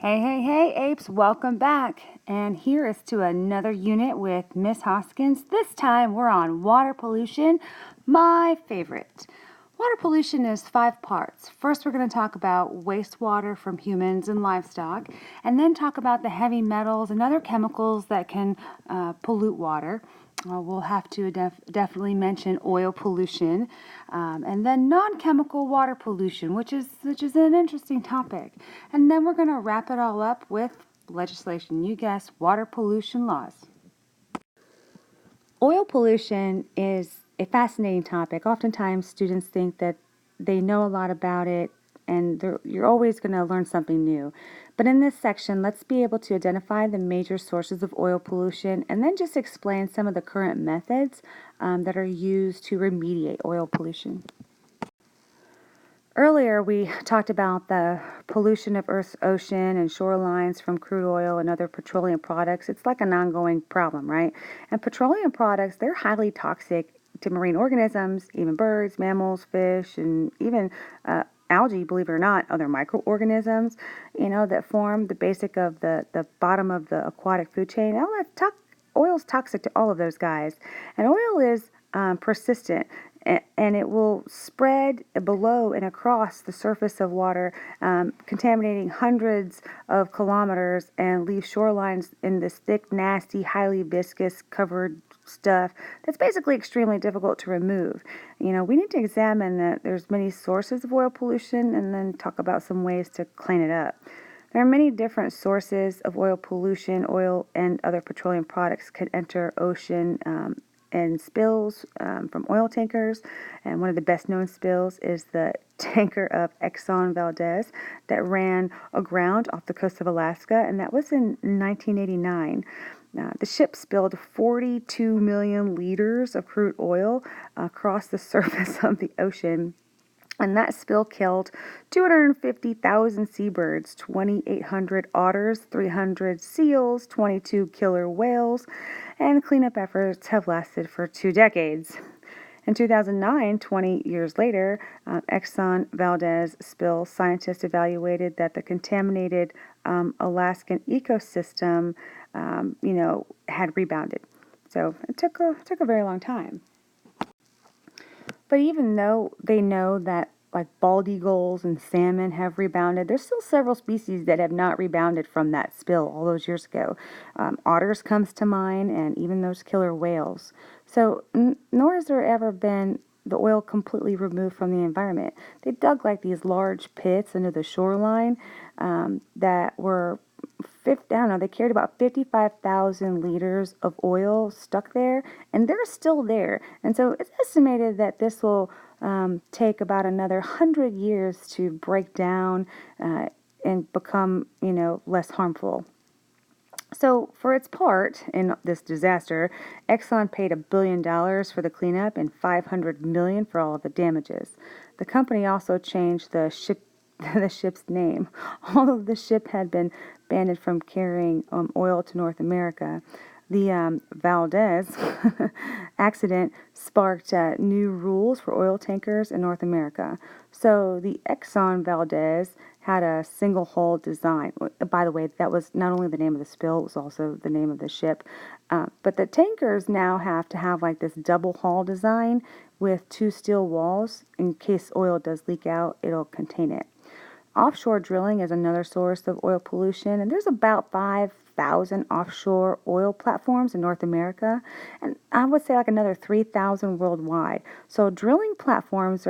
Hey, hey, hey, apes, welcome back. And here is to another unit with Miss Hoskins. This time we're on water pollution, my favorite. Water pollution is 5 parts. First, we're going to talk about wastewater from humans and livestock, and then talk about the heavy metals and other chemicals that can pollute water. We'll have to definitely mention oil pollution, and then non-chemical water pollution, which is an interesting topic. And then we're going to wrap it all up with legislation. You guessed, water pollution laws. Oil pollution is a fascinating topic. Oftentimes, students think that they know a lot about it, and you're always going to learn something new. But in this section, let's be able to identify the major sources of oil pollution and then just explain some of the current methods that are used to remediate oil pollution. Earlier, we talked about the pollution of Earth's ocean and shorelines from crude oil and other petroleum products. It's like an ongoing problem, right? And petroleum products, they're highly toxic to marine organisms, even birds, mammals, fish, and even algae, believe it or not, other microorganisms, that form the basic of the bottom of the aquatic food chain. Oil is toxic to all of those guys. And oil is persistent, and it will spread below and across the surface of water, contaminating hundreds of kilometers and leave shorelines in this thick, nasty, highly viscous covered stuff that's basically extremely difficult to remove. We need to examine that there's many sources of oil pollution and then talk about some ways to clean it up. There are many different sources of oil pollution. Oil and other petroleum products could enter ocean and spills from oil tankers. And one of the best known spills is the tanker of Exxon Valdez that ran aground off the coast of Alaska, and that was in 1989. The ship spilled 42 million liters of crude oil across the surface of the ocean. And that spill killed 250,000 seabirds, 2,800 otters, 300 seals, 22 killer whales, and cleanup efforts have lasted for 2 decades. In 2009, 20 years later, Exxon Valdez spill, scientists evaluated that the contaminated Alaskan ecosystem, had rebounded. So it took a very long time. But even though they know that like bald eagles and salmon have rebounded, there's still several species that have not rebounded from that spill all those years ago. Otters comes to mind, and even those killer whales. So nor has there ever been the oil completely removed from the environment. They dug like these large pits into the shoreline that were I don't know, they carried about 55,000 liters of oil stuck there, and they're still there. And so it's estimated that this will take about another 100 years to break down and become, less harmful. So, for its part in this disaster, Exxon paid $1 billion for the cleanup and $500 million for all of the damages. The company also changed the ship's name. Although the ship had been banned from carrying oil to North America, the Valdez accident sparked new rules for oil tankers in North America. So the Exxon Valdez had a single hull design. By the way, that was not only the name of the spill, it was also the name of the ship. But the tankers now have to have like this double hull design with 2 steel walls. In case oil does leak out, it'll contain it. Offshore drilling is another source of oil pollution, and there's about 5,000 offshore oil platforms in North America, and I would say like another 3,000 worldwide. So drilling platforms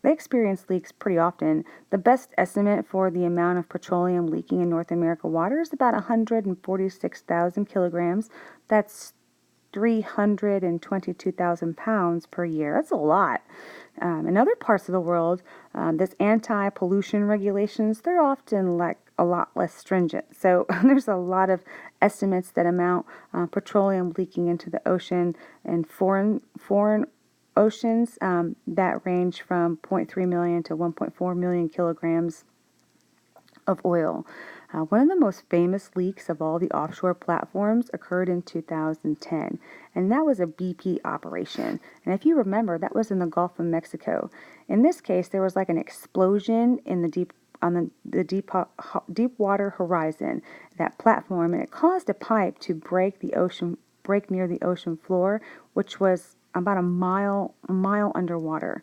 they experience leaks pretty often. The best estimate for the amount of petroleum leaking in North America water is about 146,000 kilograms. That's 322,000 pounds per year. That's a lot. In other parts of the world, this anti-pollution regulations, they're often like a lot less stringent. So there's a lot of estimates that amount petroleum leaking into the ocean and foreign oceans that range from 0.3 million to 1.4 million kilograms of oil. One of the most famous leaks of all the offshore platforms occurred in 2010, and that was a BP operation. And if you remember, that was in the Gulf of Mexico. In this case, there was like an explosion in the deep the deep water horizon, that platform, and it caused a pipe to break near the ocean floor, which was about a mile underwater,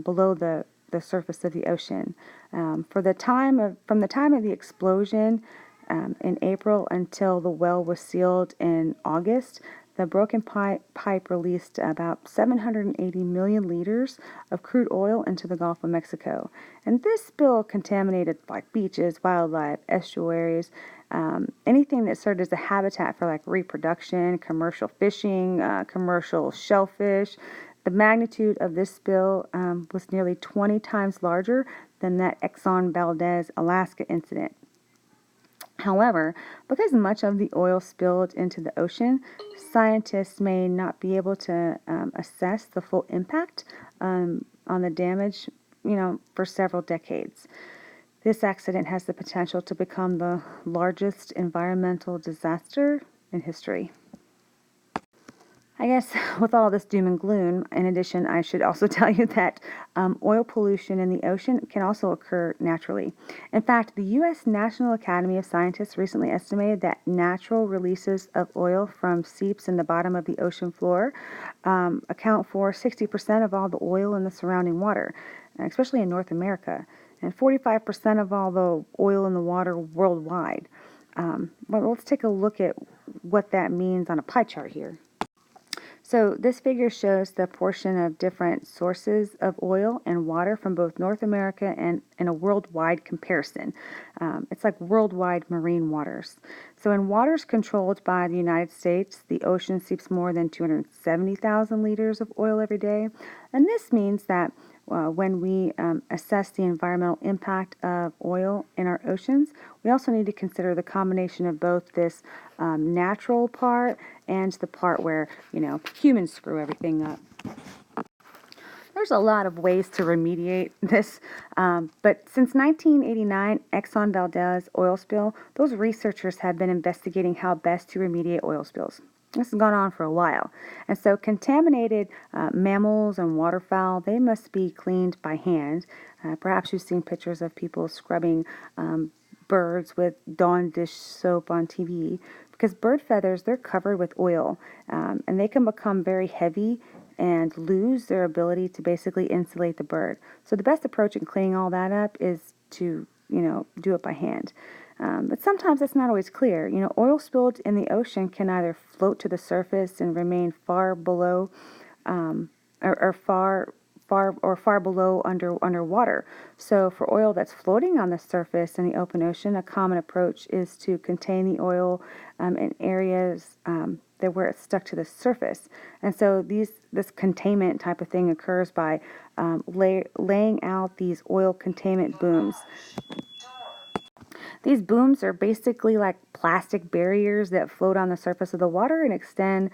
below the surface of the ocean. From the time of the explosion in April until the well was sealed in August, the broken pipe released about 780 million liters of crude oil into the Gulf of Mexico. And this spill contaminated like beaches, wildlife, estuaries, anything that served as a habitat for like reproduction, commercial fishing, commercial shellfish. The magnitude of this spill was nearly 20 times larger than that Exxon Valdez, Alaska incident. However, because much of the oil spilled into the ocean, scientists may not be able to assess the full impact on the damage, for several decades. This accident has the potential to become the largest environmental disaster in history. I guess with all this doom and gloom, in addition, I should also tell you that oil pollution in the ocean can also occur naturally. In fact, the U.S. National Academy of Scientists recently estimated that natural releases of oil from seeps in the bottom of the ocean floor account for 60% of all the oil in the surrounding water, especially in North America, and 45% of all the oil in the water worldwide. Well, let's take a look at what that means on a pie chart here. So this figure shows the portion of different sources of oil and water from both North America and in a worldwide comparison. It's like worldwide marine waters. So in waters controlled by the United States, the ocean seeps more than 270,000 liters of oil every day. And this means that when we assess the environmental impact of oil in our oceans, we also need to consider the combination of both this natural part and the part where, humans screw everything up. There's a lot of ways to remediate this, but since 1989, Exxon Valdez oil spill, those researchers have been investigating how best to remediate oil spills. This has gone on for a while. And so contaminated mammals and waterfowl, they must be cleaned by hand. Perhaps you've seen pictures of people scrubbing birds with Dawn dish soap on TV, because bird feathers, they're covered with oil, and they can become very heavy and lose their ability to basically insulate the bird. So the best approach in cleaning all that up is to, do it by hand. But sometimes it's not always clear. Oil spilled in the ocean can either float to the surface and remain far below, or far below underwater. So for oil that's floating on the surface in the open ocean, a common approach is to contain the oil in areas where it's stuck to the surface. And so this containment type of thing occurs by laying out these oil containment booms. These booms are basically like plastic barriers that float on the surface of the water and extend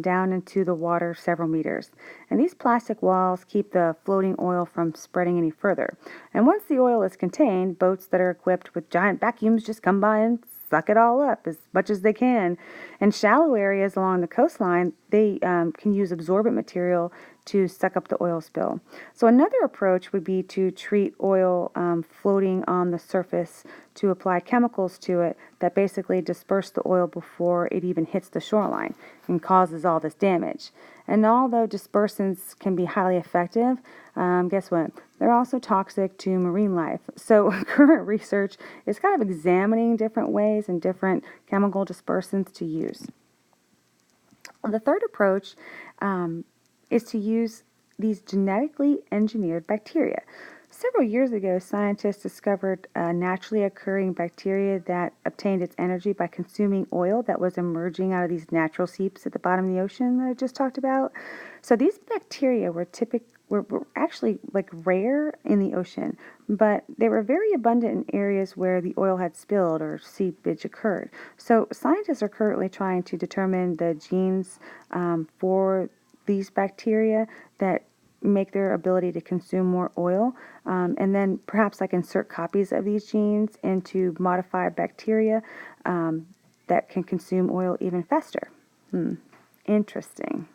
down into the water several meters. And these plastic walls keep the floating oil from spreading any further. And once the oil is contained, boats that are equipped with giant vacuums just come by and suck it all up as much as they can. In shallow areas along the coastline, they can use absorbent material to suck up the oil spill. So another approach would be to treat oil floating on the surface, to apply chemicals to it that basically disperse the oil before it even hits the shoreline and causes all this damage. And although dispersants can be highly effective, guess what? They're also toxic to marine life. So current research is kind of examining different ways and different chemical dispersants to use. The third approach is to use these genetically engineered bacteria. Several years ago, scientists discovered a naturally occurring bacteria that obtained its energy by consuming oil that was emerging out of these natural seeps at the bottom of the ocean that I just talked about. So these bacteria were actually like rare in the ocean, but they were very abundant in areas where the oil had spilled or seepage occurred. So scientists are currently trying to determine the genes for these bacteria that make their ability to consume more oil, and then perhaps like insert copies of these genes into modified bacteria that can consume oil even faster. Interesting.